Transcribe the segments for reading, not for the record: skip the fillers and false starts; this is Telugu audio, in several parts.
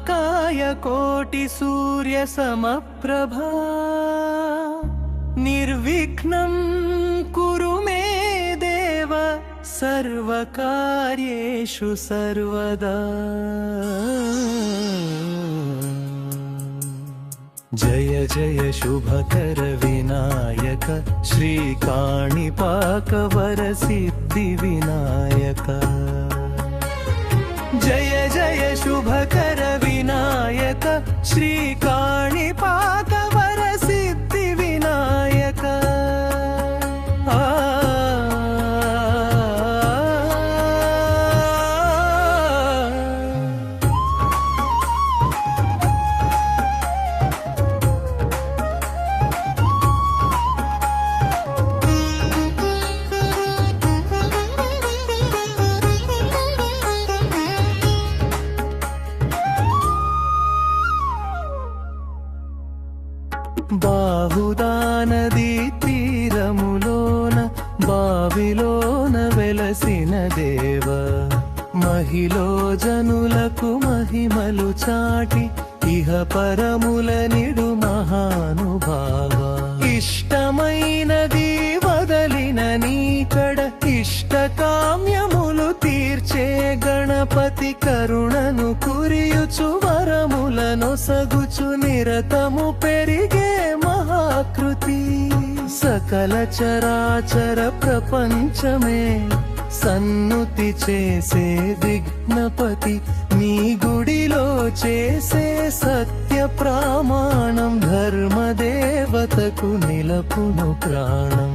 वक्रतुण्डमहाकाय कोटिसूर्यसमप्रभा निर्विघ्नं कुरु मे देव सर्वकार्येषु सर्वदा। जय जय शुभकर विनायक श्रीकाणिपाक वरसिद्धिविनायक। जय जय शुभकर विनायक श्रीकाणिपाक वरसिद्धिविनायक। బాహుదా నదీ తీరములోన బావిలోన వెలసిన దేవ మహిలో జనులకు మహిమలు చాటి ఇహ పరముల నిడు మహానుభావ। ఇష్టమైనది వదలిన నీకడ ఇష్టకామ్యములు తీర్చే గణపతి కరుణను కురియుచు వరములను సగుచు నిరతము పెరిగే మహాకృతి। సకల చరాచర ప్రపంచమే సన్నుతి చేసే విఘ్నపతి నీ గుడిలో చేసే సత్య ప్రమాణం ధర్మదేవతకు నిలపును ప్రాణం।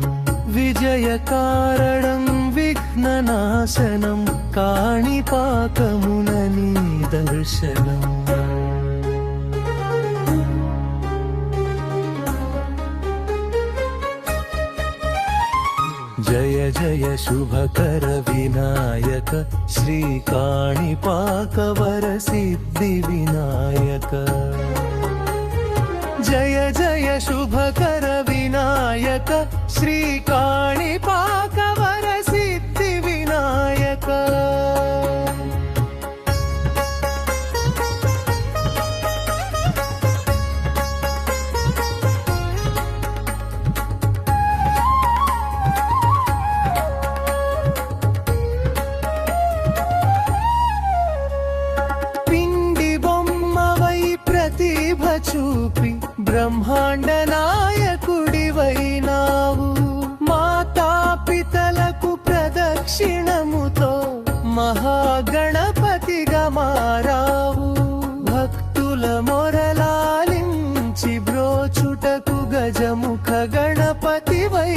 విజయ కారణం విఘ్ననాశనం కాణిపాకమున నీ దర్శనం। जय जय शुभकर विनायक श्रीकाणिपाक वरसिद्धिविनायक। जय जय शुभकर विनायक श्रीकाणिपाक वरसिद्धिविनायक। చూపి బ్రహ్మాండ నాయకుడివైనావు మాతాపితలకు ప్రదక్షిణముతో మహాగణపతిగా మారావు। భక్తుల మొరలాలించి బ్రోచుటకు గజముఖ గణపతివైనావు।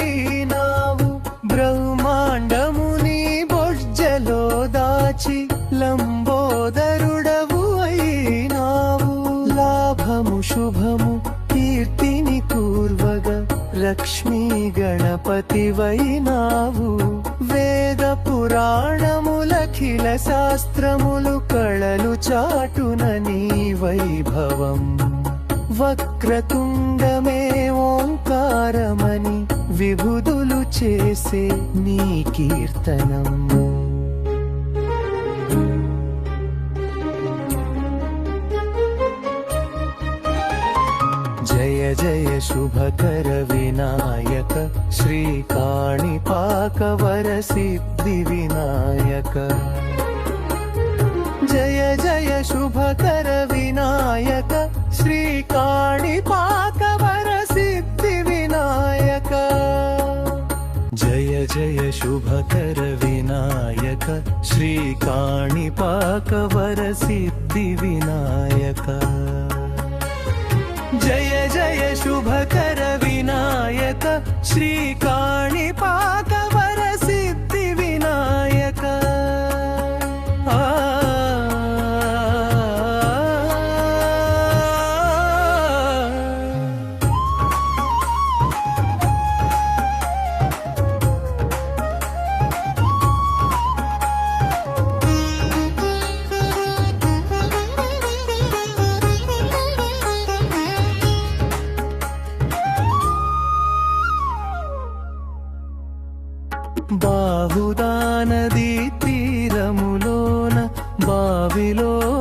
బ్రహ్మాండముని బొజ్జలో దాచి లంబోదరుడవు అయినావు। లాభము శుభము కీర్తిని కూర్వగ లక్ష్మీ గణపతివైనావు। వేద పురాణములఖిల శాస్త్రములు కళలు చాటున నీ వైభవం। వక్రతుండమే ఓంకారమని విభుదులు చేసే నీ కీర్తనం। जय जय शुभकर विनायक श्रीकाणिपाक वरसिद्धिविनायक। जय जय शुभकर विनायक श्रीकाणिपाक वरसिद्धिविनायक। जय जय शुभकर विनायक श्रीकाणिपाक वरसिद्धिविनायक। जय जय शुभकर विनायक श्रीकाणिपाक वरसिद्धिविनायक।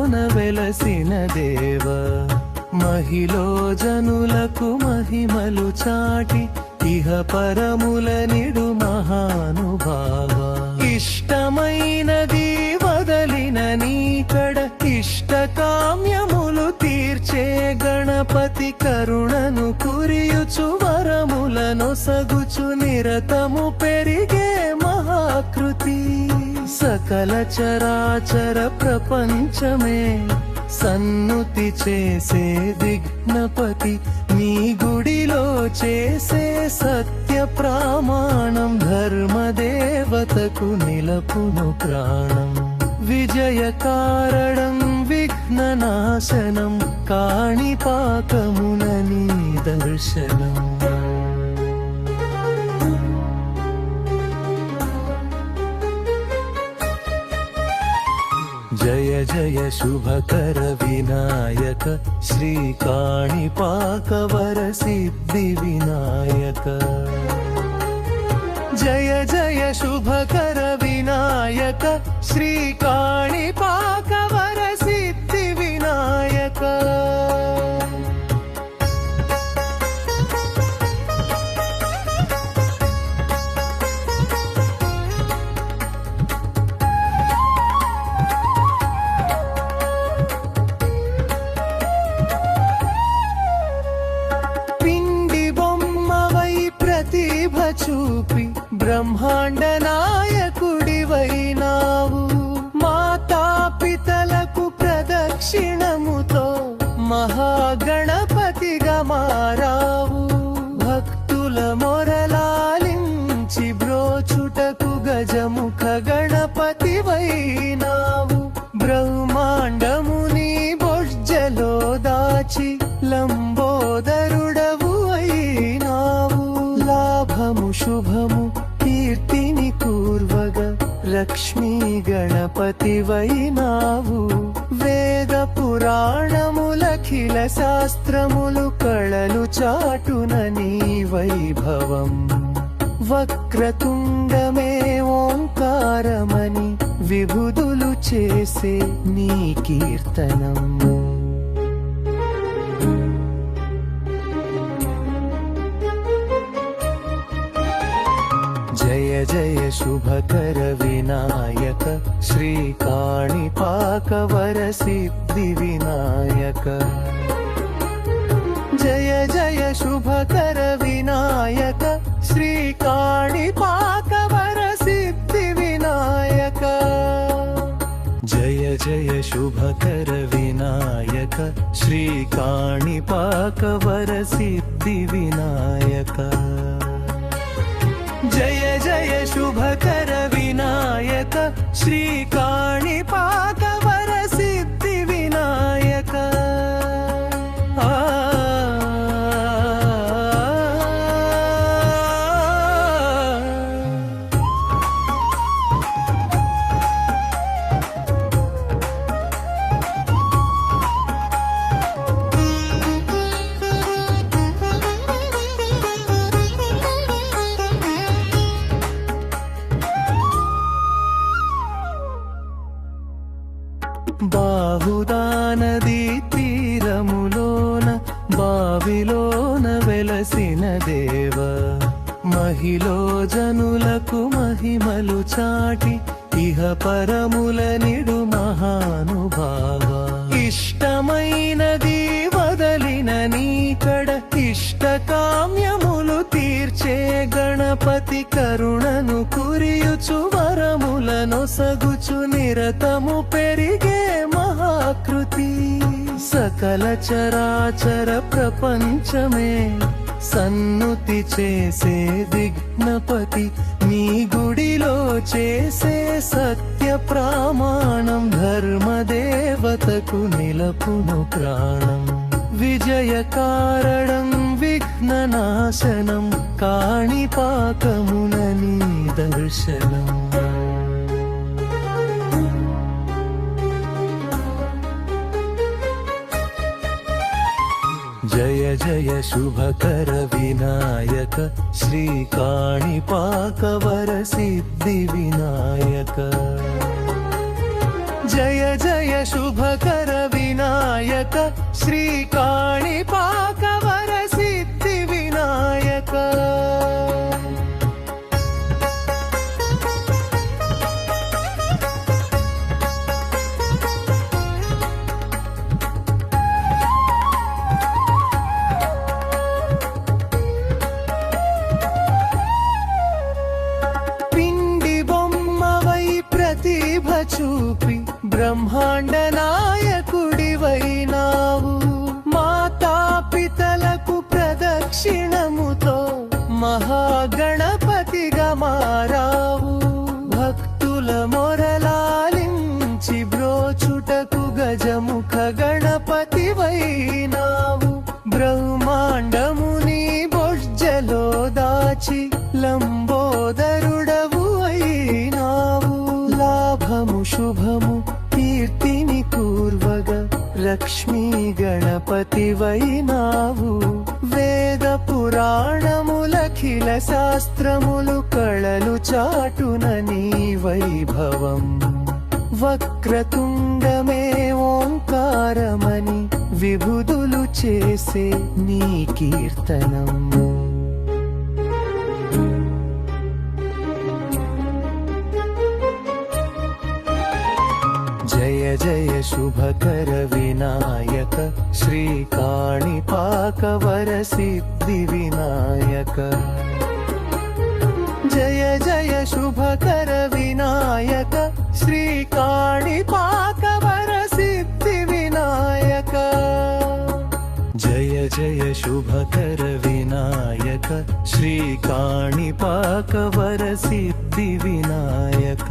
వెలసిన దేవ మహిలో జనులకు మహిమలు చాటి ఇహ పరముల నిడు మహానుభావ ఇష్టమైనది వదలిన నీకడ ఇష్టకామ్యములు తీర్చే గణపతి కరుణను కురియుచు వరములను సగుచు నిరతము పెరిగే మహాకృతి సకల చరాచర ప్రపంచమే సన్నుతి చేసే విఘ్నపతి నీ గుడిలో చేసే సత్య ప్రమాణం ధర్మదేవతకు నిలపును ప్రాణం విజయకారణం విఘ్ననాశనం కాణిపాకమున నీ దర్శనం జయ జయ శుభకర వినాయక శ్రీ కాణిపాకవర సిద్ధి వినాయక జయ జయ శుభకర వినాయక శ్రీ కాణిపాకవర సిద్ధి వినాయక చూపి బ్రహ్మాండ నాయకుడివైనావు మాతాపితలకు ప్రదక్షిణముతో మహాగణపతిగా మారావు భక్తుల మొరలాలించి బ్రోచుటకు గజముఖ గణపతివైనావు బ్రహ్మాండముని బొజ్జలో దాచి లంబోదరుడవు అయినావు లాభము శుభము కీర్తిని కూర్వగ లక్ష్మీ గణపతివైనావు వేద పురాణములఖిల శాస్త్రములు కళలు చాటున నీ వైభవం వక్రతుండమే ఓంకారమని విభుదులు చేసే నీ కీర్తనం జయ జయ శుభకర వినాయక శ్రీ కాణిపాకవర సిద్ధి వినాయక జయ జయ శుభకర వినాయక శ్రీ కాణిపాకవర సిద్ధి వినాయక జయ జయ శుభకర వినాయక శ్రీ కాణిపాకవర సిద్ధి వినాయక జయ జయ శుభకర వినాయక శ్రీ కాణిపాకవర సిద్ధి వినాయక బాహుదా నదీ తీరములోన బావిలోన వెలసిన దేవ మహిలో జనులకు మహిమలు చాటి ఇహ పరముల నిడు మహానుభావ ఇష్టమైనది వదలిన నీకడ ఇష్టకామ్యములు తీర్చే గణపతి కరుణను కురియుచు వరములను సగుచు నిరతము పెరిగే మహాకృతి సకల చరాచర ప్రపంచమే సన్నుతి చేసే విఘ్నపతి నీ గుడిలో చేసే సత్య ప్రమాణం ధర్మదేవతకు నిలపును ప్రాణం విజయకారణం విఘ్ననాశనం కాణిపాకమున నీ దర్శనం జయ జయ శుభకర వినాయక శ్రీ కాణిపాకవర సిద్ధి వినాయక జయ జయ శుభకర వినాయక శ్రీ కాణిపాక వర సిద్ధి వినాయక చూపి బ్రహ్మాండ నాయకుడివైనావు మాతాపితలకు ప్రదక్షిణముతో మహాగణపతిగా మారావు భక్తుల మొరలాలించి బ్రోచుటకు గజముఖ గణపతివైనావు బ్రహ్మాండముని బొజ్జలో దాచి లంబోదరుడవు అయినావు లాభము శుభము కీర్తిని కూర్వగా లక్ష్మీ గణపతివైనావు వేద పురాణములఖిల శాస్త్రములు కళలు చాటున నీ వైభవం వక్రతుండమే ఓంకారమని విభుదులు చేసే నీ కీర్తనం జయ జయ శుభకర వినాయక శ్రీ కాణిపాక వర సిద్ధి వినాయక జయ జయ శుభకర వినాయక శ్రీ కాణిపాక వర సిద్ధి వినాయక జయ జయ శుభకర వినాయక శ్రీ కాణిపాక వర సిద్ధి వినాయక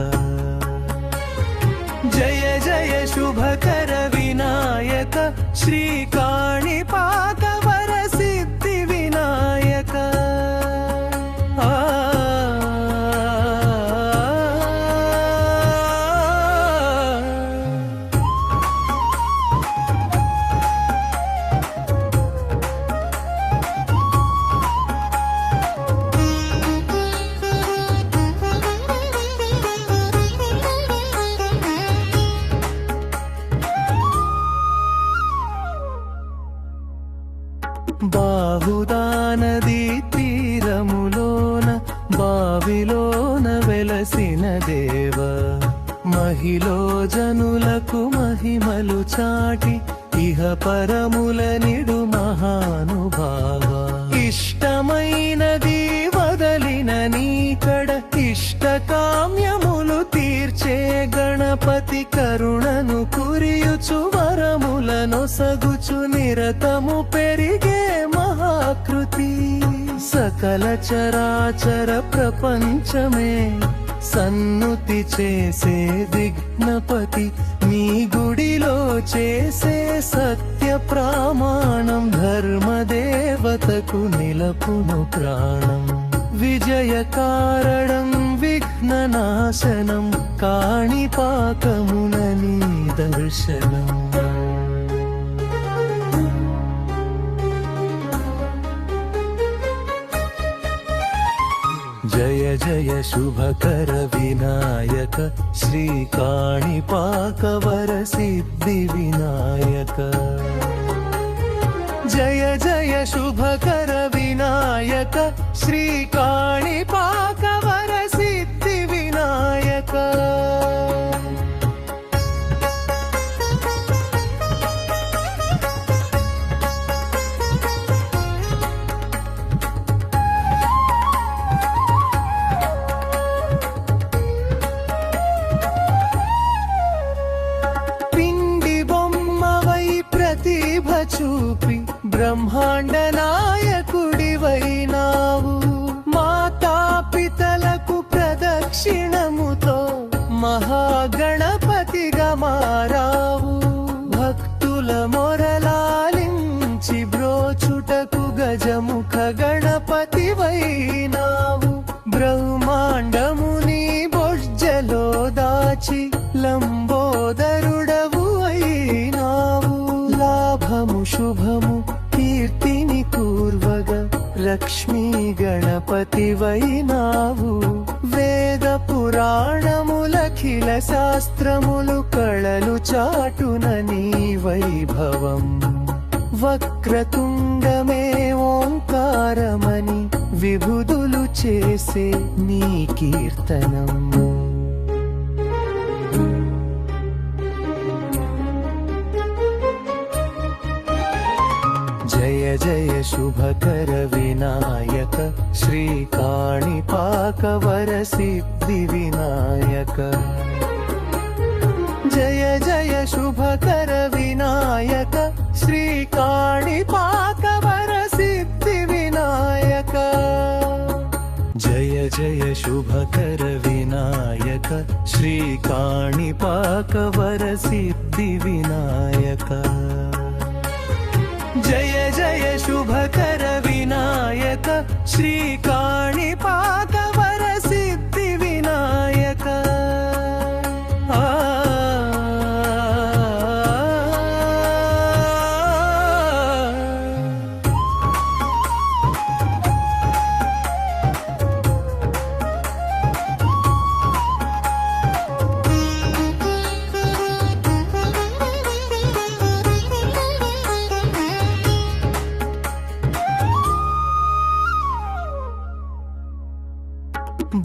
జయ జయ శుభకర వినాయక శ్రీ కాణిపాక వర సిద్ధి వినాయక బాహుదా నదీ తీరములోన బావిలోన వెలసిన దేవ మహిలో జనులకు మహిమలు చాటి ఇహ పరముల నిడు మహానుభావ ఇష్టమైనది వదలిన నీకడ ఇష్ట కామ్యములు తీర్చే గణపతి కరుణను కురియుచు వరములను సగుచు నిరతము పెరిగే మహాకృతి సకల చరాచర ప్రపంచమే సన్నుతి చేసే విఘ్నపతి నీ గుడిలో చేసే సత్య ప్రమాణం ధర్మదేవతకు నిలపును ప్రాణం విజయ కారణం విఘ్ననాశనం కాణిపాకమున నీ దర్శనం జయ జయ శుభకర వినాయక శ్రీ కాణిపాక వర సిద్ధి వినాయక జయ జయ శుభకర వినాయక శ్రీ కాణిపాక వర సిద్ధి వినాయక చూపి బ్రహ్మాండ నాయకుడివైనావు మాతాపితలకు ప్రదక్షిణముతో మహాగణపతిగా మారావు భక్తుల మొరలాలించి బ్రోచుటకు గజముఖ గణపతివైనావు బ్రహ్మాండముని బొజ్జలో దాచి లంబోదరుడవు అయినావు లాభము శుభము కీర్తిని కూర్వగా లక్ష్మీ గణపతివైనావు వేద పురాణములఖిల శాస్త్రములు కళలు చాటున నీ వైభవం వక్రతుండమే ఓంకారమని విభుదులు చేసే నీ కీర్తనం జయ జయ శుభకర వినాయక శ్రీకాణిపాకవర సిద్ధి వినాయక జయ జయ శుభకర వినాయక శ్రీకాణిపాకవర సిద్ధి వినాయక జయ జయ శుభకర వినాయక శ్రీకాణిపాకవర సిద్ధి వినాయక జయ జయ శుభకర వినాయక శ్రీకాణిపాకవర సిద్ధి వినాయక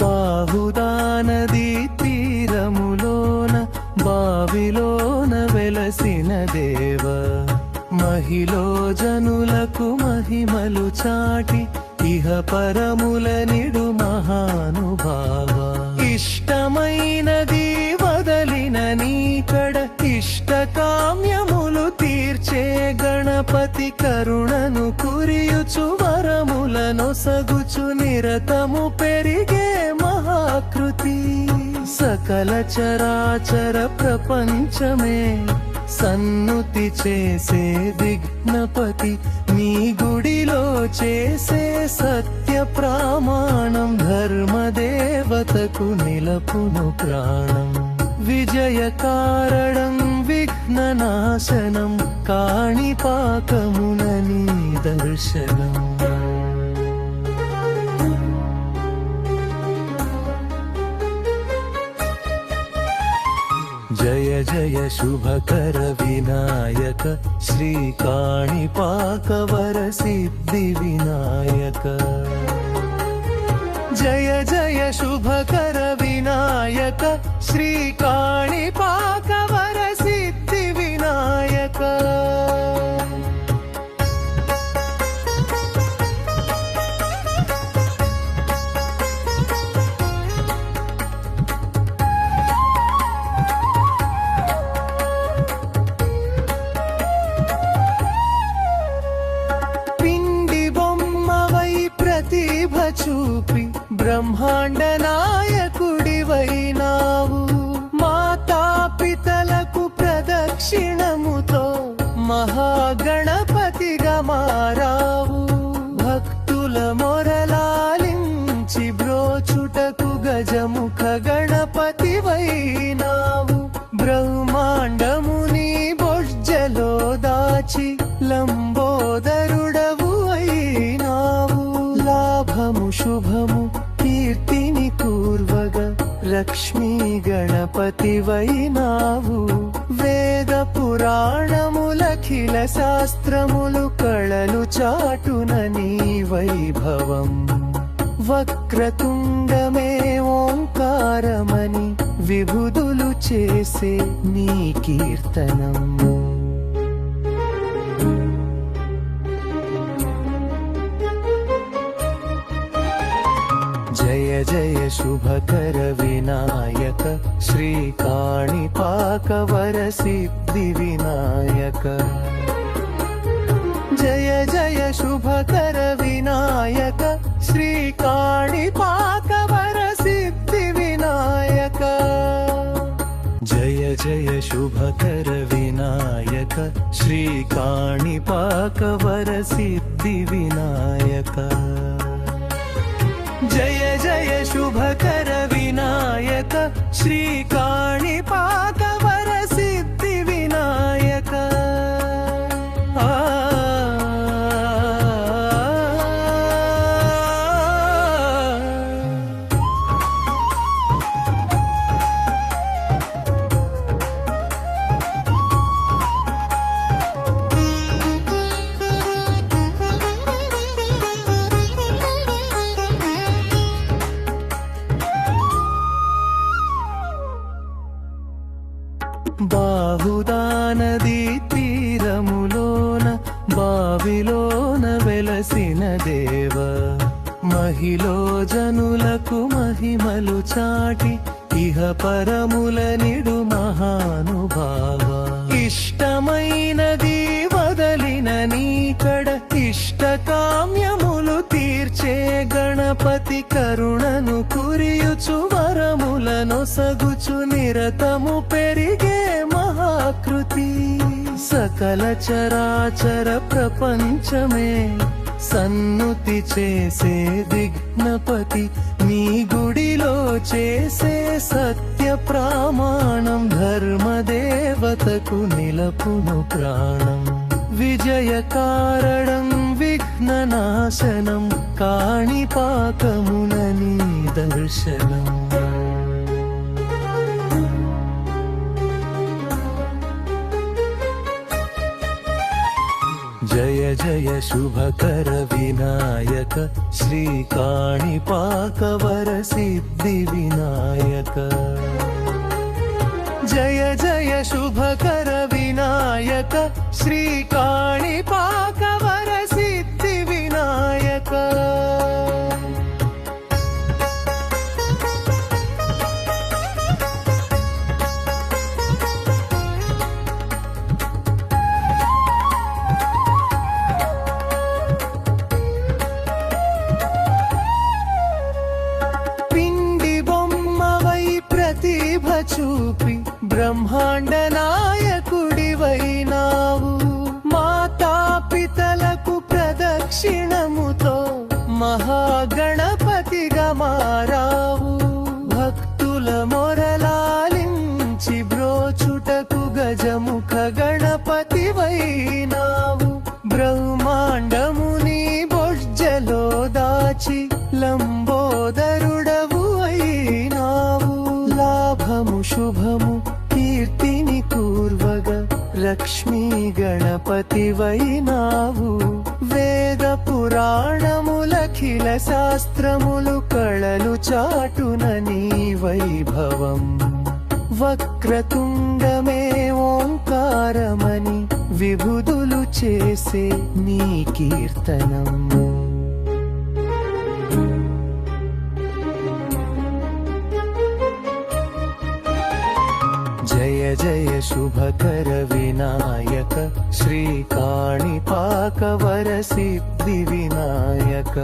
బాహుదా నదీ తీరములోన బావిలోన వెలసిన దేవ మహిలో జనులకు మహిమలు చాటి ఇహ పరముల నిడు మహానుభావ ఇష్టమైనది వదలిన నీకడ ఇష్టకామ్యములు తీర్చే గణపతి కరుణను కురియుచు వరములను సగుచు నిరతము పెరిగే మహాకృతి సకల చరాచర ప్రపంచమే సన్నుతి చేసే విఘ్నపతి నీ గుడిలో చేసే సత్య ప్రమాణం ధర్మదేవతకు నిలపును ప్రాణం విజయ కారణం విఘ్ననాశనం కాణిపాకమున నీ దర్శనం జయ జయ శుభకర వినాయక శ్రీకాణిపాకవర సిద్ధి వినాయక జయ జయ శుభకర వినాయక శ్రీకాణిపాకవర సిద్ధి వినాయక చూపి బ్రహ్మాండ నాయకుడివైనావు మాతాపితలకు ప్రదక్షిణముతో మహాగణపతిగా మారావు భక్తుల మొరలాలించి బ్రోచుటకు గజముఖ గణపతివైనావు బ్రహ్మాండముని బొజ్జలో దాచి లంబోదరుడవు అయినావు లాభము శుభము కీర్తిని కూర్వగ లక్ష్మీ గణపతివైనావు వేద పురాణములఖిల శాస్త్రములు కళలు చాటున నీ వైభవం వక్రతుండమే ఓంకారమని విభుదులు చేసే నీ కీర్తనం జయ జయ శుభకర వినాయక శ్రీకాణిపాకవర సిద్ధి వినాయక జయ జయ శుభకర వినాయక శ్రీకాణిపాకవర సిద్ధి వినాయక జయ జయ శుభకర వినాయక శ్రీకాణిపాకవర సిద్ధి వినాయక జయ జయ శుభకర వినాయక శ్రీకాణిపాకవర సిద్ధి వినాయక బావిలోన వెలసిన దేవ మహిలో జనులకు మహిమలు చాటి ఇహ పరముల నిడు మహానుభావ ఇష్టమైనది వదలిన నీకడ ఇష్ట కామ్యములు తీర్చే గణపతి కరుణను కురియుచు వరములను సగుచు నిరతము పెరిగే మహాకృతి సకల చరాచర ప్రపంచమే సన్నుతి చేసే విఘ్నపతి నీ గుడిలో చేసే సత్య ప్రమాణం ధర్మదేవతకు నిలపును ప్రాణం విజయ కారణం విఘ్ననాశనం కాణిపాకమున నీ దర్శనం జయ జయ శుభకర వినాయక శ్రీ కాణిపాకవర సిద్ధి వినాయక జయ జయ శుభకర వినాయక శ్రీ కాణిపాకవర సిద్ధి వినాయక చూపి బ్రహ్మాండ నాయకుడివైనావు మాతాపితలకు ప్రదక్షిణముతో మహాగణపతిగా మారావు భక్తుల మొరలాలించి బ్రోచుటకు గజముఖ గణపతివైనావు బ్రహ్మాండముని బొజ్జలో దాచి లంబోదరుడవు అయినావు లాభము శుభము కీర్తిని కూర్వగా లక్ష్మీ గణపతివైనావు వేద పురాణములఖిల శాస్త్రములు కళలు చాటున నీ వైభవం వక్రతుండమే ఓంకారమని విభుదులు చేసే నీ కీర్తనం జయ జయ శుభకర వినాయక శ్రీ కాణిపాకవర సిద్ధి వినాయక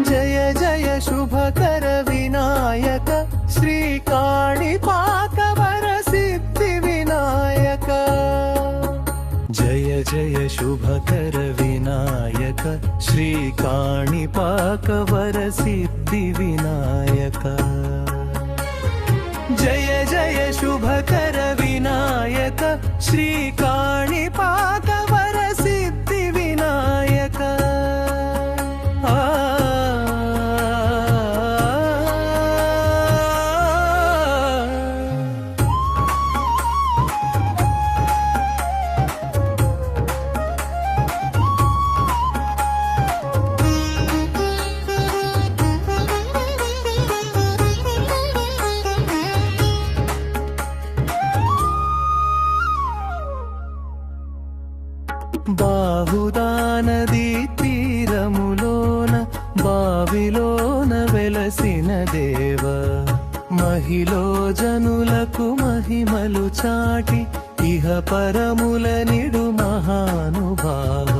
జయ జయ శుభకర వినాయక శ్రీ కాణిపాకవర సిద్ధి వినాయక జయ జయ శుభకర వినాయక శ్రీ కాణిపాకవర సిద్ధి వినాయక జయ జయ శుభకర వినాయక శ్రీ కాణిపాకవర సిద్ధి వినాయక బాహుదా నదీ తీరములోన బావిలోన వెలసిన దేవ మహిలో జనులకు మహిమలు చాటి ఇహ పరముల నిడు మహానుభావ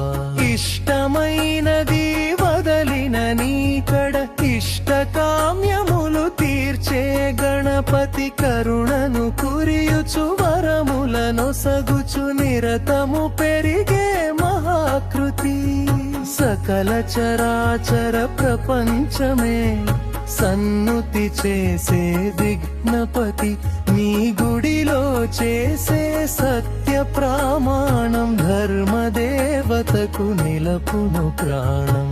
ఇష్టమైనది వదలిన నీకడ ఇష్ట కామ్యములు తీర్చే గణపతి కరుణను కురియుచు వరములను సగుచు నిరతము పెరిగే మహాకృతి సకల చరాచర ప్రపంచమే సన్నుతి చేసే విఘ్నపతి నీ గుడిలో చేసే సత్య ప్రమాణం ధర్మదేవతకు నిలపును ప్రాణం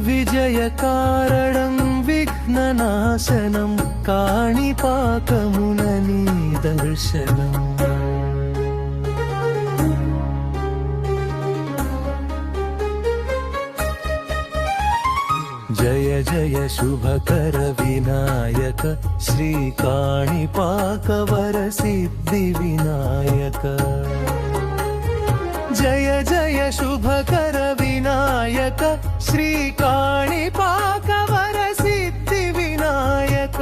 విజయ కారణం విఘ్ననాశనం కాణిపాకమున నీ దర్శనం జయ జయ శుభకర వినాయక శ్రీ కాణిపాకవర సిద్ధి వినాయక జయ జయ శుభకర వినాయక శ్రీ కాణిపాక వర సిద్ధి వినాయక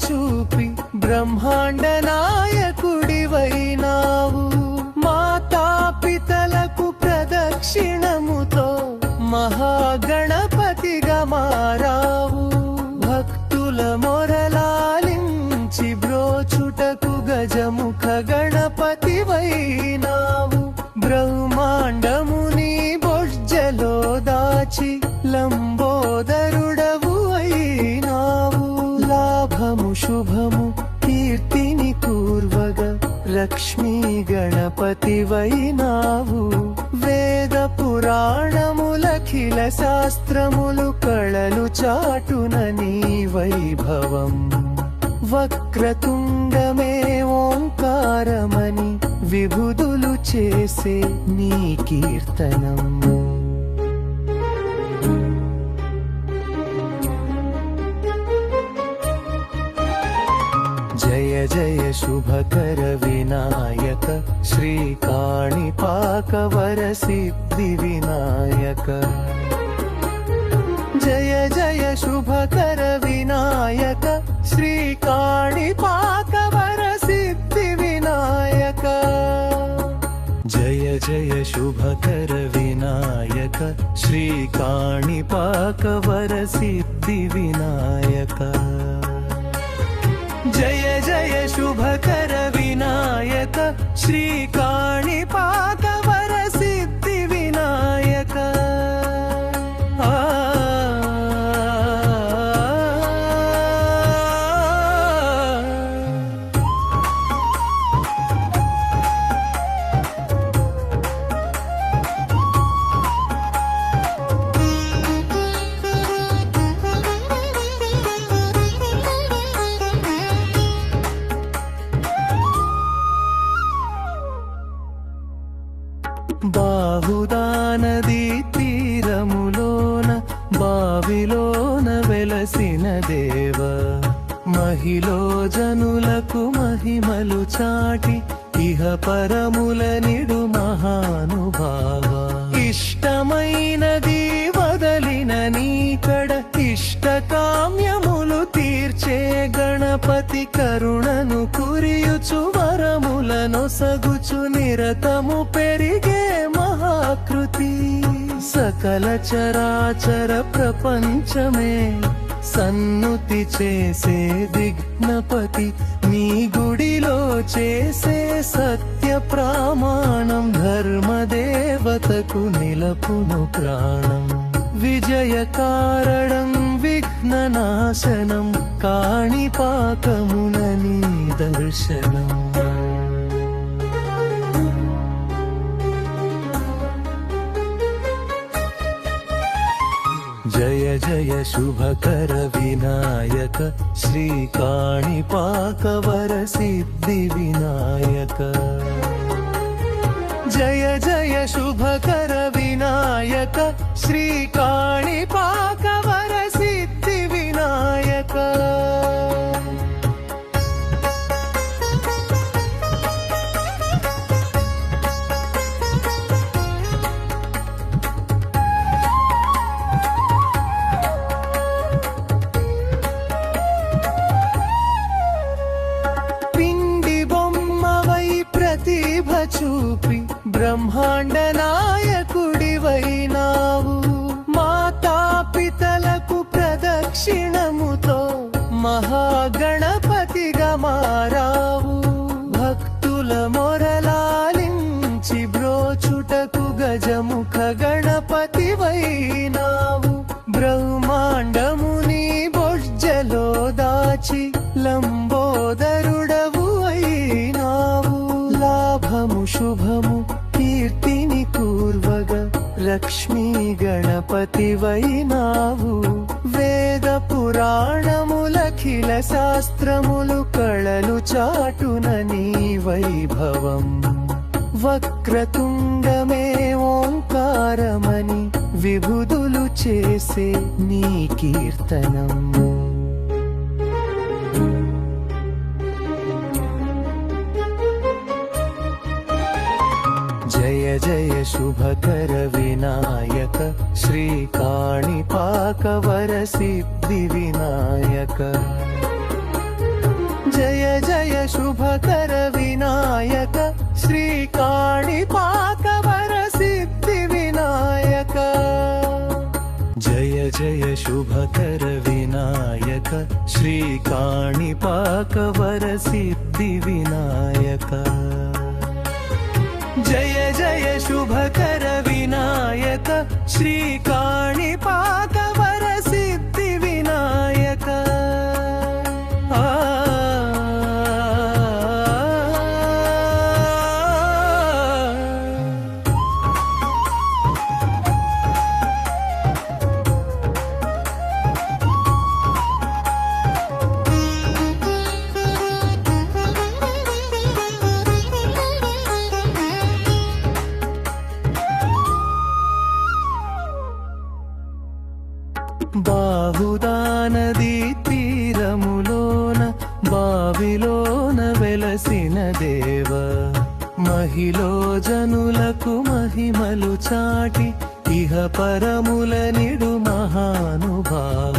చూపి బ్రహ్మాండ నాయకుడివైనావు మాతాపితలకు ప్రదక్షిణముతో మహాగణపతిగా మారావు భక్తుల మొరలాలించి బ్రోచుటకు గజముఖ గణపతివైనావు బ్రహ్మాండముని బొజ్జలో దాచి లంబోదరుడవు అయినావు లాభము శుభము కీర్తిని కూర్వగ లక్ష్మీ గణపతివైనావు వేద పురాణములఖిల శాస్త్రములు కళలు చాటున నీ వైభవం వక్రతుండమే ఓంకారమని విభుదులు చేసే నీ కీర్తనం జయ జయ శుభకర వినాయక శ్రీ కాణిపాక వర సిద్ధి వినాయక జయ జయ శుభకర వినాయక శ్రీ కాణిపాక వర సిద్ధి వినాయక జయ జయ శుభకర వినాయక శ్రీ కాణిపాక వర సిద్ధి వినాయక జయ జయ శుభకర వినాయక శ్రీ కాణిపాక వర సిద్ధి వినాయక బాహుదా నదీ తీరములోన బావిలోన వెలసిన దేవ మహిలో జనులకు మహిమలు చాటి ఇహ పరముల నిడు మహానుభావ ఇష్టమైనది వదలిన నీకడ ఇష్టకామ్యములు తీర్చే గణపతి కరుణను కురియుచు వరములను సగుచు నిరతము పెరిగే మహాకృతి సకల చరాచర ప్రపంచమే సన్నుతి చేసే విఘ్నపతి నీ గుడిలో చేసే సత్య ప్రమాణం ధర్మదేవతకు నిలపును ప్రాణం విజయ కారణం విఘ్ననాశనం కాణిపాకమున నీ దర్శనం జయ జయ శుభకర వినాయక శ్రీ కాణిపాక వర సిద్ధి వినాయక జయ జయ శుభకర వినాయక శ్రీ కాణిపాక వర సిద్ధి వినాయక చూపి బ్రహ్మాండ నాయకుడివైనావు మాతాపితలకు ప్రదక్షిణముతో మహాగణపతిగా మారావు భక్తుల మొరలాలించి బ్రోచుటకు గజముఖ గణపతివైనావు బ్రహ్మాండముని బొజ్జలో దాచి లంబోదరుడవు అయినావు లాభము శుభము కీర్తిని కూర్వగ లక్ష్మీ గణపతివైనావు వేద పురాణ పురాణములఖిల శాస్త్రములు కళలు చాటున నీ వైభవం వక్రతుండమే ఓంకారమని విభుదులు చేసే నీ కీర్తనం జయ జయ శుభకర వినాయక శ్రీకాణిపాక వరసిద్ధి వినాయక జయ జయ శుభకర వినాయక శ్రీకాణిపాక వరసిద్ధి వినాయక జయ జయ శుభకర వినాయక శ్రీకాణిపాక వరసిద్ధి వినాయక జయ జయ శుభకర వినాయక శ్రీకాణిపాక వరసిద్ధి వినాయక బాహుదా నదీ తీరములోన బావిలోన వెలసిన దేవ మహిలో జనులకు మహిమలు చాటి ఇహ పరముల నిడు మహానుభావ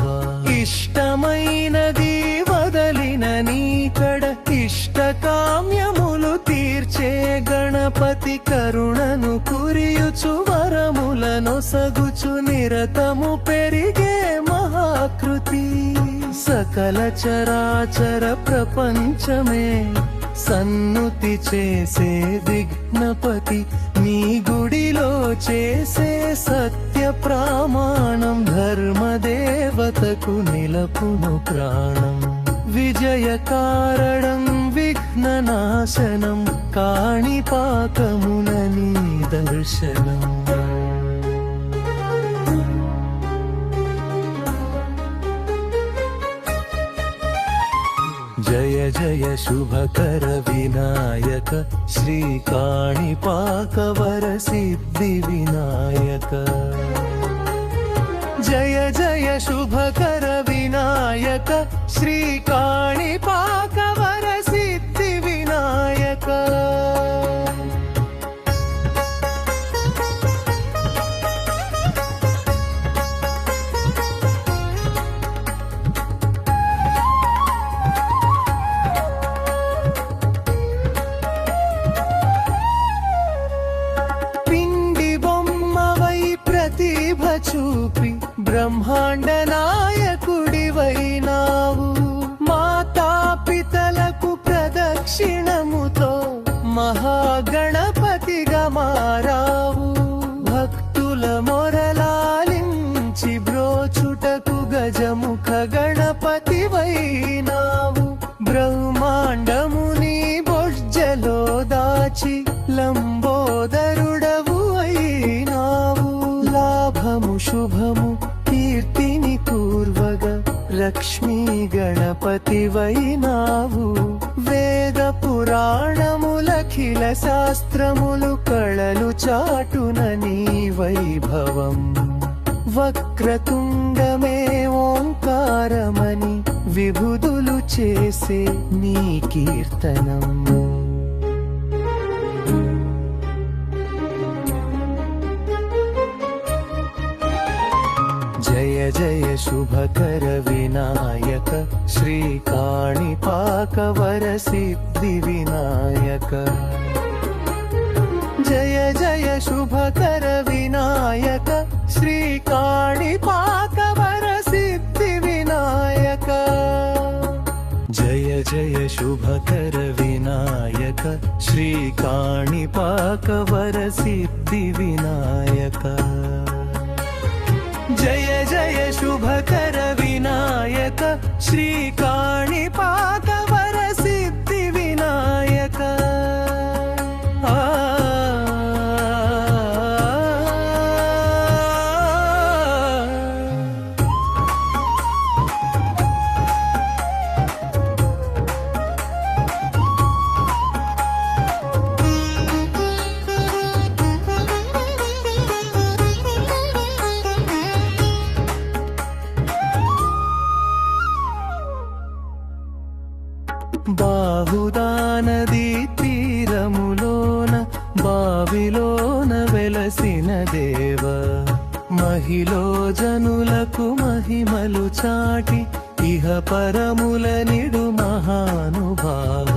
ఇష్టమైనది వదలిన నీకడ ఇష్టకామ్యములు తీర్చే గణపతి కరుణను కురియుచు వరములను సగుచు నిరతము పెరిగే మహాకృతి సకల చరాచర ప్రపంచమే సన్నుతి చేసే విఘ్నపతి నీ గుడిలో చేసే సత్య ప్రమాణం ధర్మదేవతకు నిలపును ప్రాణం విజయ కారణం విఘ్ననాశనం కాణిపాకమున నీ దర్శనం జయ జయ శుభకర వినాయక శ్రీకాణిపాక వరసిద్ధి వినాయక జయ జయ శుభకర వినాయక శ్రీకాణిపాక వరసిద్ధి వినాయక ప్రతిభ చూపి బ్రహ్మాండ నాయకుడివైనావు మాతాపితలకు ప్రదక్షిణముతో మహాగణపతిగా మారావు భక్తుల మొరలాలించి బ్రోచుటకు గజముఖ గణపతివైనావు బ్రహ్మాండముని బొజ్జలో దాచి లంబోదరుడవు అయినావు లాభము శుభము కీర్తిని కూర్వగా లక్ష్మీ గణపతివైనావు వేద పురాణములఖిల శాస్త్రములు కళలు చాటున నీ వైభవం వక్రతుండమే ఓంకారమని విభుదులు చేసే నీ కీర్తనం జయ జయ శుభకర వినాయక శ్రీకాణిపాక వరసిద్ధి వినాయక జయ జయ శుభకర వినాయక శ్రీకాణిపాక వరసిద్ధి వినాయక జయ జయ శుభకర వినాయక శ్రీకాణిపాక వరసిద్ధి వినాయక జయ జయ శుభకర వినాయక శ్రీకాణిపాక వరసిద్ధి వినాయక బాహుదా నదీ తీరములోన బావిలోన వెలసిన దేవ మహిలో జనులకు మహిమలు చాటి ఇహ పరముల నిడు మహానుభావ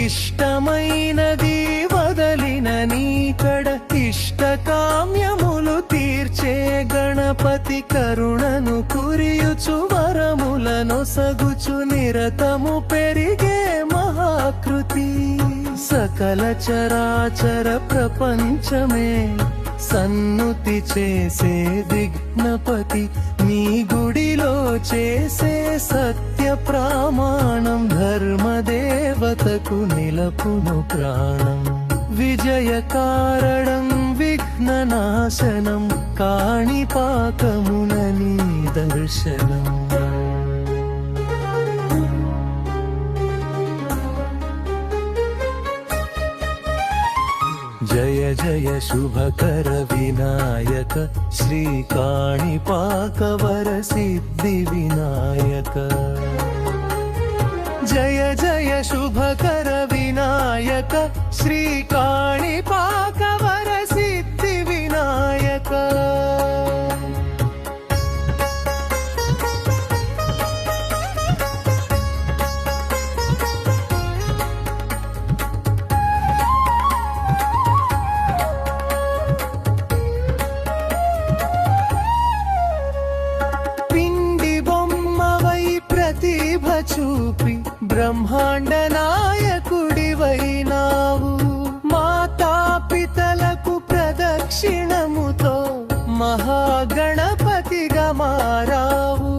ఇష్టమైనది వదలిన నీకడ ఇష్టకామ్యములు తీర్చే గణపతి కరుణను కురియుచు వరములను సగుచు నిరతము పెరిగే మహాకృతి సకల చరాచర ప్రపంచమే సన్నుతి చేసే విఘ్నపతి నీ గుడిలో చేసే సత్య ప్రమాణం ధర్మదేవతకు నిలపును ప్రాణం విజయ కారణం విఘ్ననాశనం కాణిపాకమున నీ దర్శనం జయ జయ శుభకర వినాయక శ్రీ కాణిపాకవర సిద్ధి వినాయక జయ జయ శుభకర వినాయక శ్రీ కాణిపాకవర సిద్ధి వినాయక చూపి బ్రహ్మాండ నాయకుడివైనావు మాతాపితలకు ప్రదక్షిణముతో మహాగణపతిగా మారావు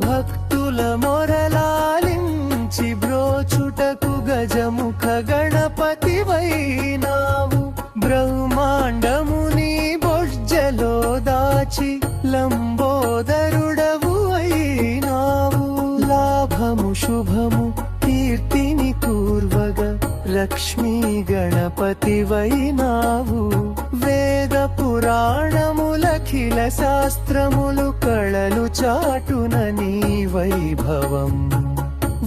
భక్తుల మొరలాలించి బ్రోచుటకు గజముఖ గణపతివైనావు బ్రహ్మాండముని బొజ్జలో దాచి లంబోదరుడవు అయినావు లాభము శుభము కీర్తిని కూర్వగ లక్ష్మీ గణపతివైనావు వేద పురాణములఖిల శాస్త్రములు కళలు చాటున నీ వైభవం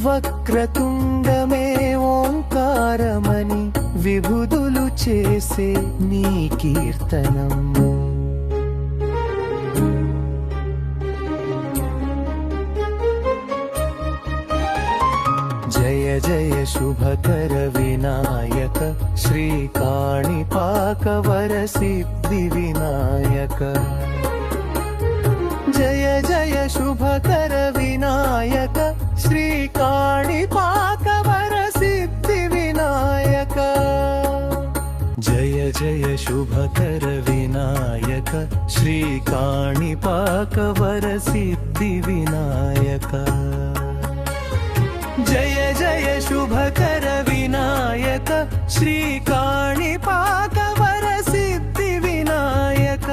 వక్రతుండమే ఓంకారమని విభుదులు చేసే నీ కీర్తనం జయ జయ శుభకర వినాయక శ్రీ కాణిపాకవర సిద్ధి వినాయక జయ జయ శుభకర వినాయక శ్రీ కాణిపాకవర సిద్ధి వినాయక జయ జయ శుభకర వినాయక శ్రీ కాణిపాకవర సిద్ధి వినాయక జయ జయ శుభకర వినాయక శ్రీ కాణిపాకవర సిద్ధి వినాయక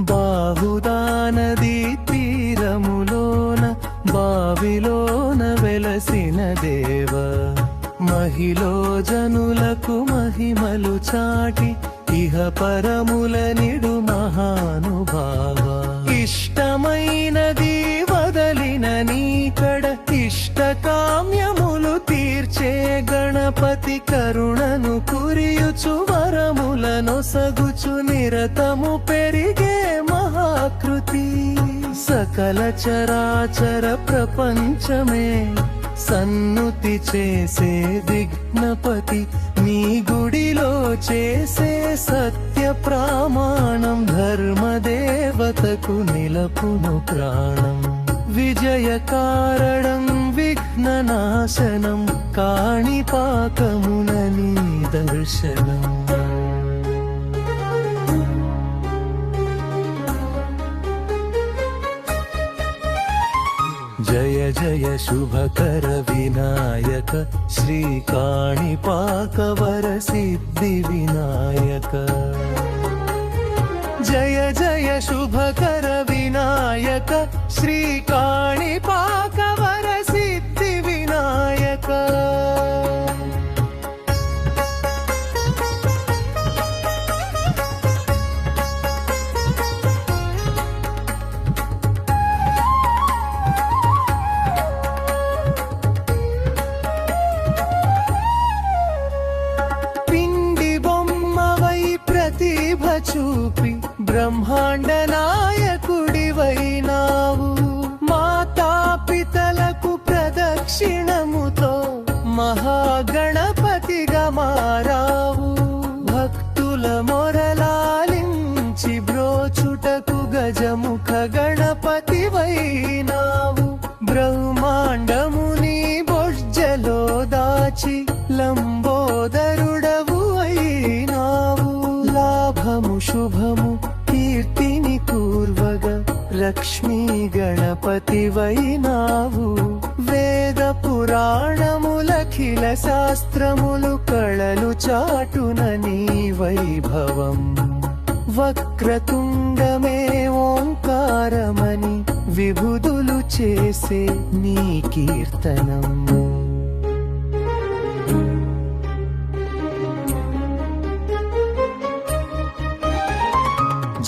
బాహుదా నదీ తీరములోన బావిలోన వెలసిన దేవ మహిలో జనులకు మహిమలు చాటి ఇహ పరముల నిడు మహానుభావ ఇష్టమైనది వదలిన నీకడ ఇష్టకామ్యములు తీర్చే గణపతి కరుణను కురియుచు వరములను సగుచు నిరతము పెరిగే మహాకృతి సకల చరాచర ప్రపంచమే సన్నుతి చేసే విఘ్నపతి నీ గుడిలో చేసే సత్య ప్రమాణం ధర్మదేవతకు నిలపును ప్రాణం విజయ కారణం విఘ్ననాశనం కాణిపాకమున నీ దర్శనం జయ జయ శుభకర వినాయక శ్రీ కాణిపాకవర సిద్ధి వినాయక జయ జయ శుభకర వినాయక శ్రీ కాణిపాకవర సిద్ధి వినాయక చూపి బ్రహ్మాండ నాయకుడివైనావు మాతాపితలకు ప్రదక్షిణముతో మహాగణపతిగా మారావు భక్తుల మొరలాలించి బ్రోచుటకు గజముఖ గణపతివైనావు బ్రహ్మాండముని బొజ్జలో దాచి లంబోదరుడవు అయినావు లాభము శుభము కీర్తిని కూర్వగ లక్ష్మీ గణపతివైనావు వేద పురాణములఖిల శాస్త్రములు కళలు చాటున నీ వైభవం వక్రతుండమే ఓంకారమని విభుదులు చేసే నీ కీర్తనం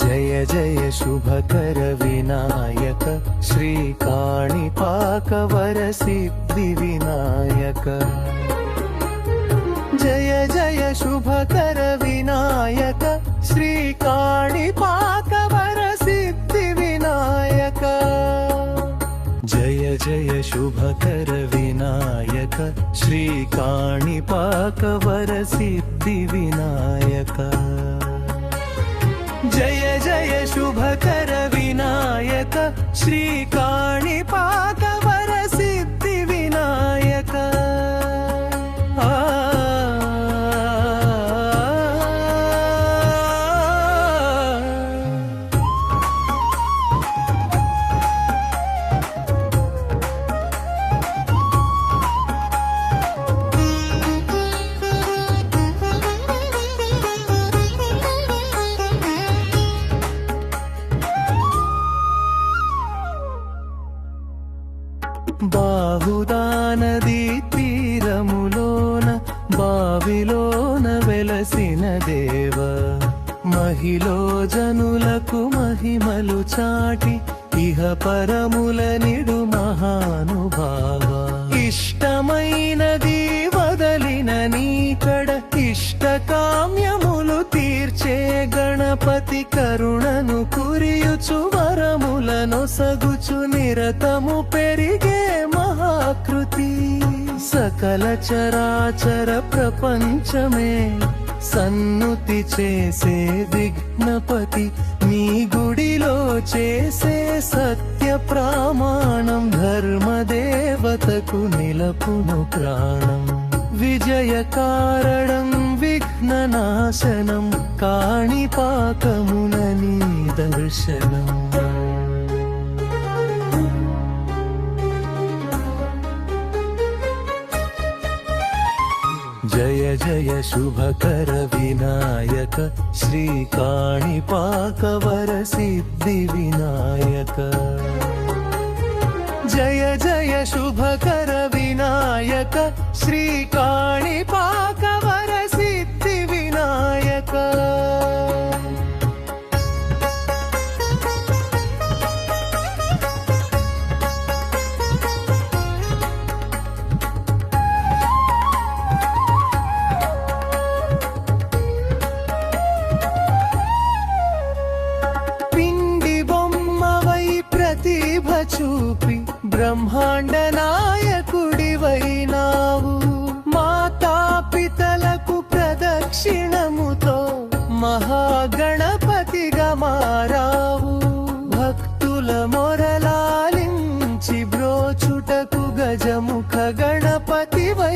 జయ జయ శుభకర వినాయక శ్రీ కాణిపాకవర సిద్ధి వినాయక జయ జయ శుభకర వినాయక శ్రీ కాణిపాకవర సిద్ధి వినాయక జయ జయ శుభకర వినాయక శ్రీ కాణిపాకవర సిద్ధి వినాయక జయ జయ శుభకర వినాయక శ్రీ కాణిపాకవర సిద్ధి వినాయక బాహుదా నదీ తీరములోన బావిలోన వెలసిన దేవ మహిలో జనులకు మహిమలు చాటి ఇహ పరముల నిడు మహానుభావ ఇష్టమైనది వదలిన నీకడ ఇష్ట కామ్యములు తీర్చే గణపతి కరుణను కురియుచు వరములనొసగుచు నిరతము పెరిగే మహాకృతి సకల చరాచర ప్రపంచమే సన్నుతి చేసే విఘ్నపతి నీ గుడిలో చేసే సత్య ప్రమాణం ధర్మదేవతకు నిలపును ప్రాణం విజయ కారణం విఘ్ననాశనం కాణిపాకమున నీ దర్శనం జయ జయ శుభకర వినాయక శ్రీ కాణిపాకవర సిద్ధి వినాయక జయ జయ శుభకర వినాయక శ్రీ కాణిపాకవర సిద్ధి వినాయక చూపి బ్రహ్మాండ నాయకుడివైనావు మాతాపితలకు ప్రదక్షిణముతో మహాగణపతిగా మారావు భక్తుల మొరలాలించి బ్రోచుటకు గజముఖ గణపతివైనావు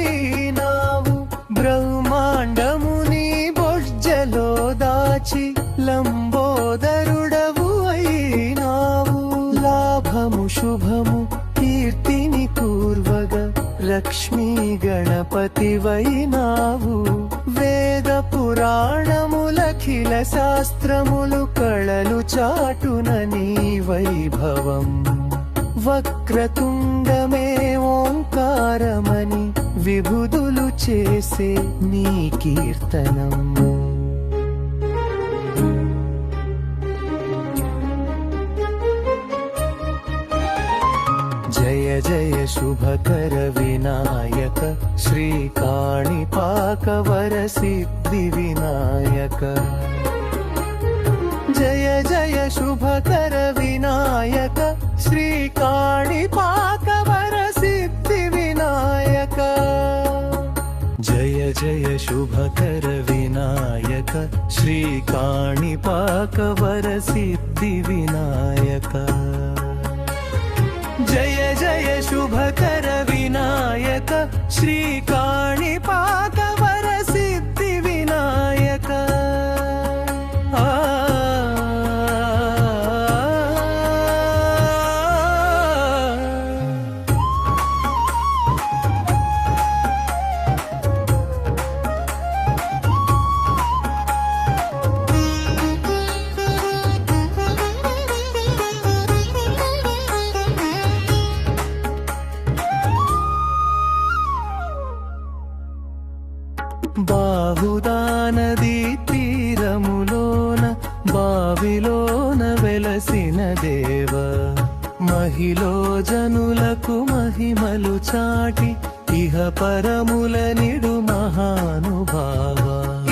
బ్రహ్మాండముని బొజ్జలో దాచి లంబోదరుడవు అయినావు లాభము శుభము కీర్తిని కూర్వ లక్ష్మీ గణపతివైనావు వేద పురాణములఖిల శాస్త్రములు కళలు చాటున నీ వైభవం వక్రతుండమే ఓంకారమని విభుదులు చేసే నీ కీర్తనం జయ జయ శుభకర వినాయక శ్రీకాణిపాక వరసిద్ధి వినాయక జయ జయ శుభకర వినాయక శ్రీకాణిపాక వరసిద్ధి వినాయక జయ జయ శుభకర వినాయక శ్రీకాణిపాక వరసిద్ధి వినాయక జయ జయ శుభకర వినాయక శ్రీకాణిపాక వరసిద్ధి వినాయక బాహుదా నదీ తీరములోన బావిలోన వెలసిన దేవ మహిలో జనులకు మహిమలు చాటి ఇహ పరముల నిడు మహానుభావ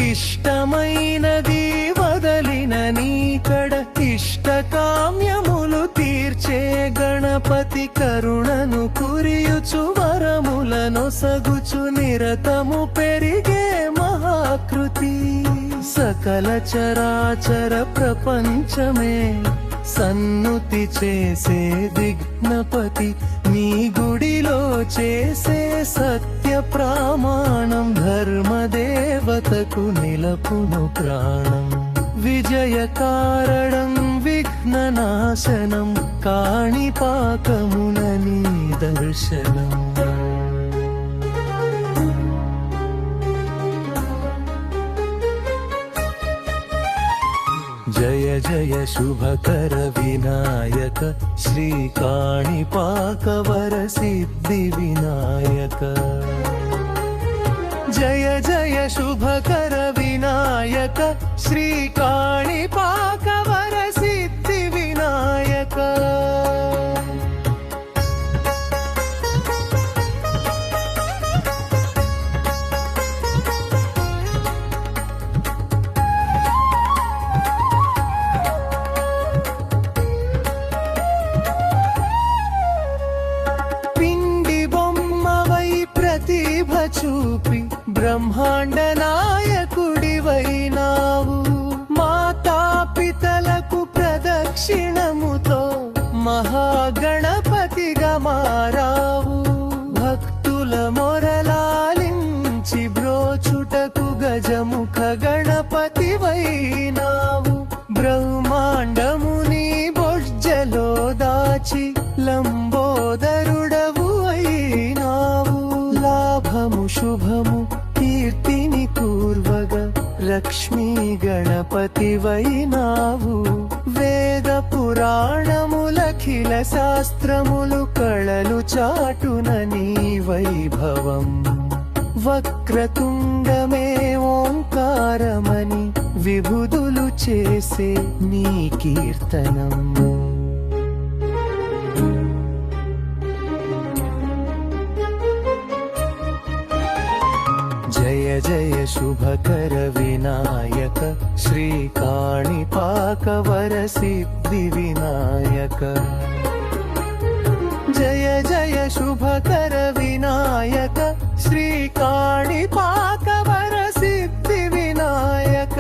ఇష్టమైనది వదలిన నీకడ ఇష్ట కామ్యములు తీర్చే గణపతి కరుణను కురియుచు వరములను సగుచు నిరతము పెరిగే మహాకృతి సకల చరాచర ప్రపంచమే సన్నుతి చేసే విఘ్నపతి నీ గుడిలో చేసే సత్య ప్రమాణం ధర్మదేవతకు నిలపును ప్రాణం విజయ కారణం విఘ్ననాశనం కాణిపాకమున నీ దర్శనం జయ జయ శుభకర వినాయక శ్రీకాణిపాక వరసిద్ధి వినాయక జయ జయ శుభకర వినాయక శ్రీకాణిపాక వరసిద్ధి వినాయక చూపి బ్రహ్మాండ నాయకుడివైనావు మాతాపితలకు ప్రదక్షిణముతో మహాగణపతిగా మారావు భక్తుల మొరలాలించి బ్రోచుటకు గజముఖ గణపతివైనావు బ్రహ్మాండముని బొజ్జలో దాచి లంబోదరుడవు అయినావు లాభము శుభము కీర్తిని కూర్వగా లక్ష్మీ గణపతివైనావు వేద పురాణములఖిల శాస్త్రములు కళలు చాటున నీ వైభవం వక్రతుండమే ఓంకారమని విభుదులు చేసే నీ కీర్తనం జయ జయ శుభకర వినాయక శ్రీకాణిపాక వరసిద్ధి వినాయక జయ జయ శుభకర వినాయక శ్రీకాణిపాక వరసిద్ధి వినాయక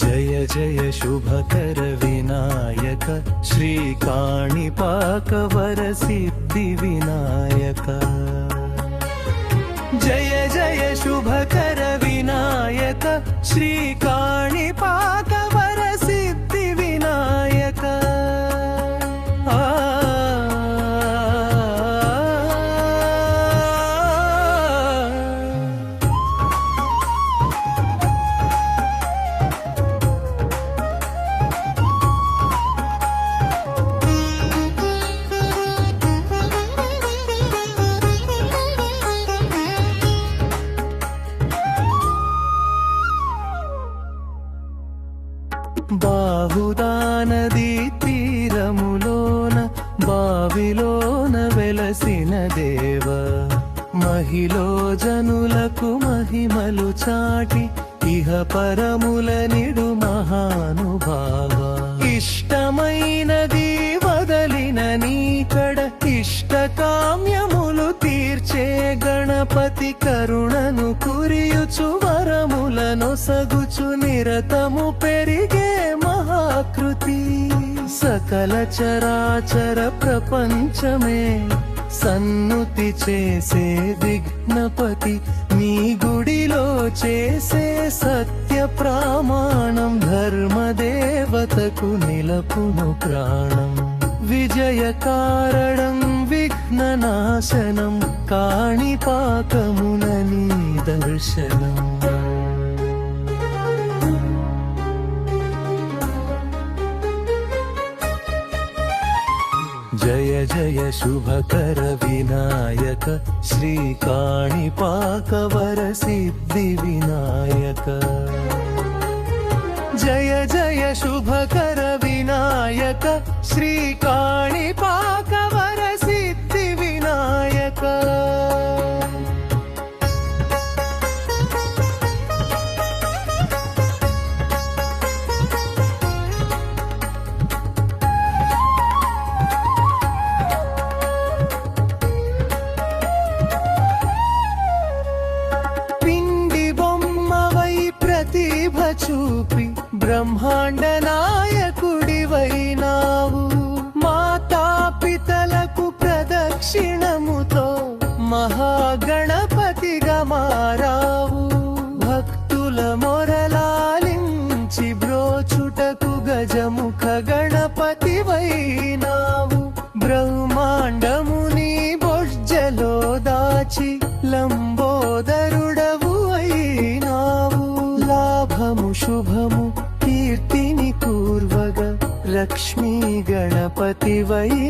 జయ జయ శుభకర వినాయక శ్రీకాణిపాక వరసిద్ధి వినాయక జయ జయ శుభకర వినాయక శ్రీకాణిపాక వరసిద్ధి వినాయక బాహుదా నదీ తీరములోన బావిలోన వెలసిన దేవ మహిలో జనులకు మహిమలు చాటి ఇహ పరముల నిడు మహానుభావ ఇష్టమైనది వదలిన నీకడ ఇష్టకామ్యములు తీర్చే గణపతి కరుణను కురియుచు వరములను సగుచు నిరతము పెరిగే మహాకృతి సకల చరాచర ప్రపంచమే సన్నుతి చేసే విఘ్నపతి నీ గుడిలో చేసే సత్య ప్రమాణం ధర్మదేవతకు నిలపును ప్రాణం విజయ కారణం విఘ్ననాశనం కాణిపాకమున నీ దర్శనం జయ జయ శుభకర వినాయక శ్రీ కాణిపాక వర సిద్ధి వినాయక జయ జయ శుభకర వినాయక శ్రీ కాణిపాక వర సిద్ధి వినాయక చూపి బ్రహ్మాండ నాయకుడివైనావు మాతాపితలకు ప్రదక్షిణముతో మహాగణపతిగా మారావు భక్తుల మొరలాలించి బ్రోచుటకు గజముఖ గణపతివైనావు బ్రహ్మాండముని బొజ్జలో దాచి లంబోదరుడవు అయినావు లాభము శుభము కీర్తిని కూర్వగ లక్ష్మీ గణపతివైనావు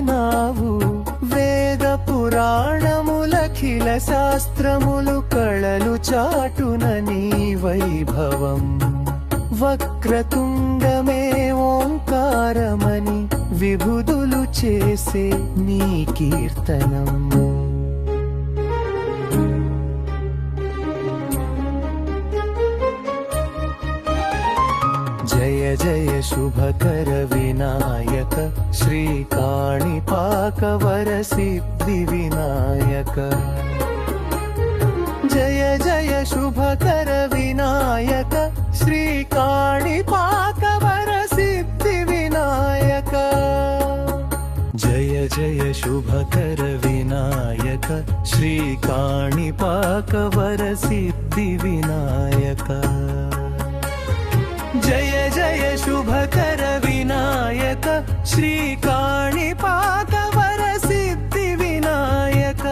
వేద పురాణములఖిల శాస్త్రములు కళలు చాటున నీ వైభవం వక్రతుండమే ఓంకారమని విభుదులు చేసే నీ కీర్తనం జయ జయ శుభకర వినాయక శ్రీ కాణిపాక వర సిద్ధి వినాయక జయ జయ శుభకర వినాయక శ్రీ కాణిపాక వర సిద్ధి వినాయక జయ జయ శుభకర వినాయక శ్రీ కాణిపాక వర సిద్ధి వినాయక జయ జయ శుభకర వినాయక శ్రీ కాణిపాక వర సిద్ధి వినాయక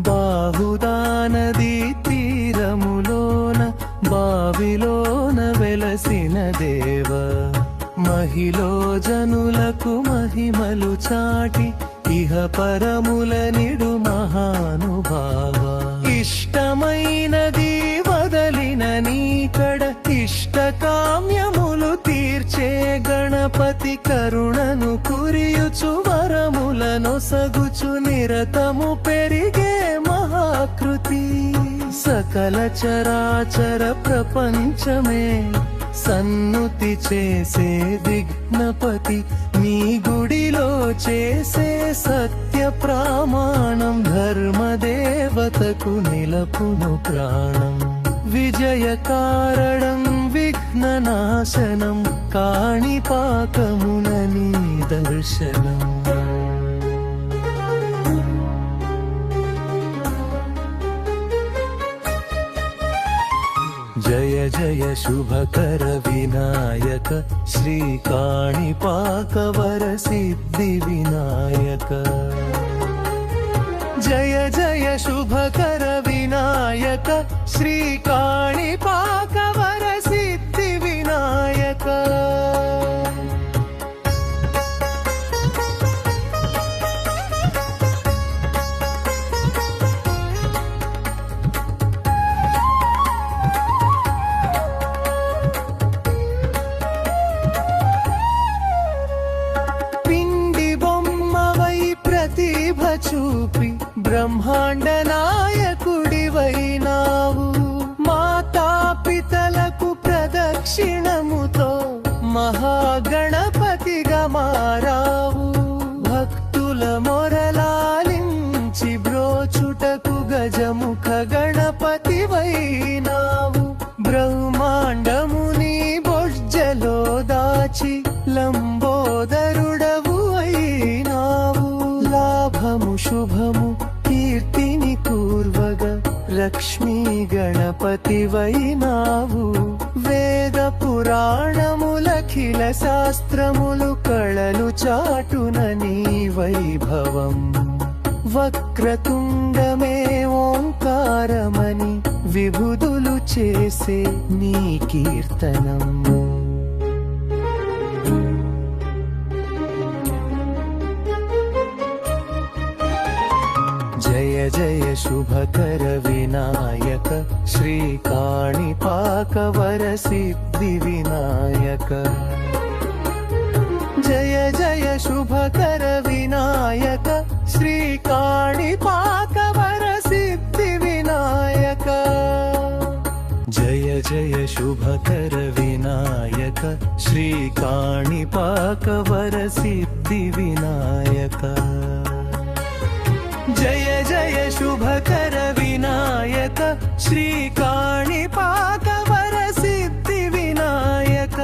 బాహుదా నదీ తీరములోన బావిలోన వెలసిన దేవ మహిలో జనులకు మహిమలు చాటి ఇహ పరముల నిడు మహానుభావ ఇష్టమైనది వదలిన నీకడ ఇష్టకామ్యములు తీర్చే గణపతి కరుణను కురియుచు వరములను సగుచు నిరతము పెరిగే మహాకృతి సకల చరాచర ప్రపంచమే సన్నుతి చేసే విఘ్నపతి నీ గుడిలో చేసే సత్య ప్రమాణం ధర్మదేవతకు నిలపును ప్రాణం విజయ కారణం విఘ్ననాశనం కాణిపాకమున నీ దర్శనం జయ జయ శుభకర వినాయక శ్రీ కాణిపాకవర సిద్ధి వినాయక జయ జయ శుభకర వినాయక శ్రీ కాణిపాకవర సిద్ధి వినాయక చూపి బ్రహ్మాండ నాయకుడివైనావు మాతాపితలకు ప్రదక్షిణముతో మహాగణపతిగా మారావు భక్తుల మొరలాలించి బ్రోచుటకు గజముఖ గణపతివైనావు బ్రహ్మాండముని బొజ్జలో దాచి లంబోదరుడవు అయినావు లాభము శుభము కీర్తిని కూర్వగ లక్ష్మీ గణపతివైనావు వేద పురాణములఖిల శాస్త్రములు కళలు చాటున నీ వైభవం వక్రతుండమే ఓంకారమని విభుదులు చేసే నీ కీర్తనం జయ జయ శుభకర వినాయక శ్రీ కాణిపాకవర సిద్ధి వినాయక జయ జయ శుభకర వినాయక శ్రీ కాణిపాకవర సిద్ధి వినాయక జయ జయ శుభకర వినాయక శ్రీ కాణిపాకవర సిద్ధి వినాయక జయ జయ శుభకర వినాయక శ్రీ కాణిపాకవర సిద్ధి వినాయక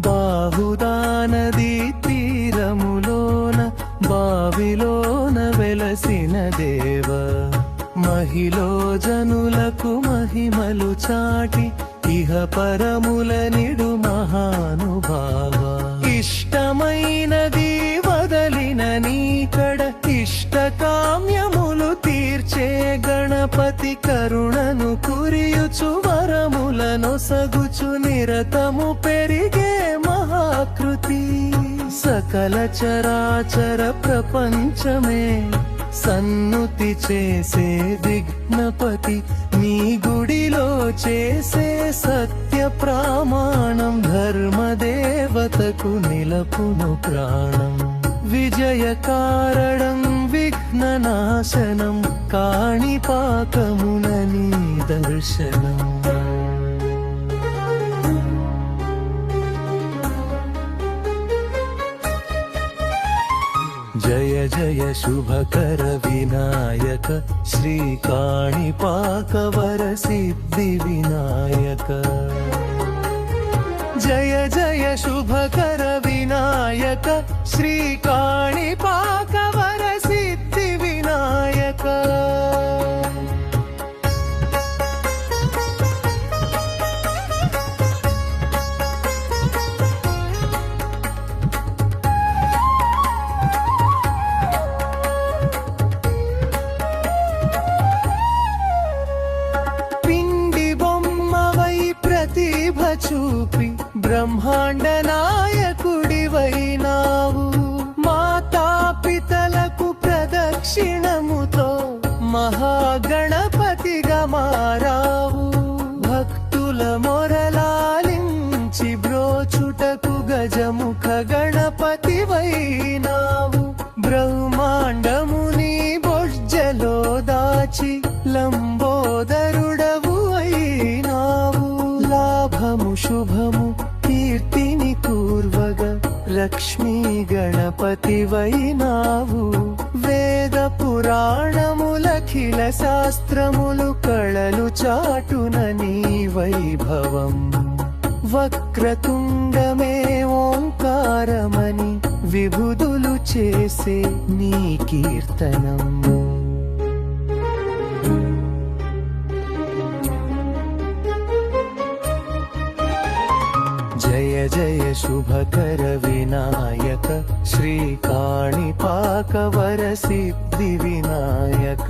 బాహుదా నదీ తీరములోన బావిలోన వెలసిన దేవ మహిలో జనులకు మహిమలు చాటి ఇహ పరముల నిడు మహానుభావ ఇష్టమైనది వదలిన నీకడ ఇష్టకామ్యములు తీర్చే గణపతి కరుణను కురియుచు వరములనొసగుచు నిరతము పెరిగే మహాకృతి సకల చరాచర ప్రపంచమే సన్నుతి చేసే విఘ్నపతి నీ గుడిలో చేసే సత్య ప్రమాణం ధర్మదేవతకు నిలపును ప్రాణం విజయ కారణం విఘ్ననాశనం కాణిపాకమున నీ దర్శనం జయ జయ శుభకర వినాయక శ్రీ కాణిపాకవర సిద్ధి వినాయక జయ జయ శుభకర వినాయక శ్రీ కాణిపాకవర సిద్ధి వినాయక చూపి బ్రహ్మాండ నాయకుడివైనావు మాతాపితలకు ప్రదక్షిణముతో మహాగణపతిగా మారావు భక్తుల మొరలాలించి బ్రోచుటకు గజముఖ గణపతివైనావు బ్రహ్మాండముని బొజ్జలో దాచి లంబోదరుడవు అయినావు లాభము శుభము కీర్తిని గణపతివైనావు వేద పురాణములఖిల శాస్త్రములు కళలు చాటున నీ వైభవం వక్రతుండమే ఓంకారమని విభుదులు చేసే నీ కీర్తనం జయ జయ శుభకర వినాయక శ్రీ కాణిపాక వర సిద్ధి వినాయక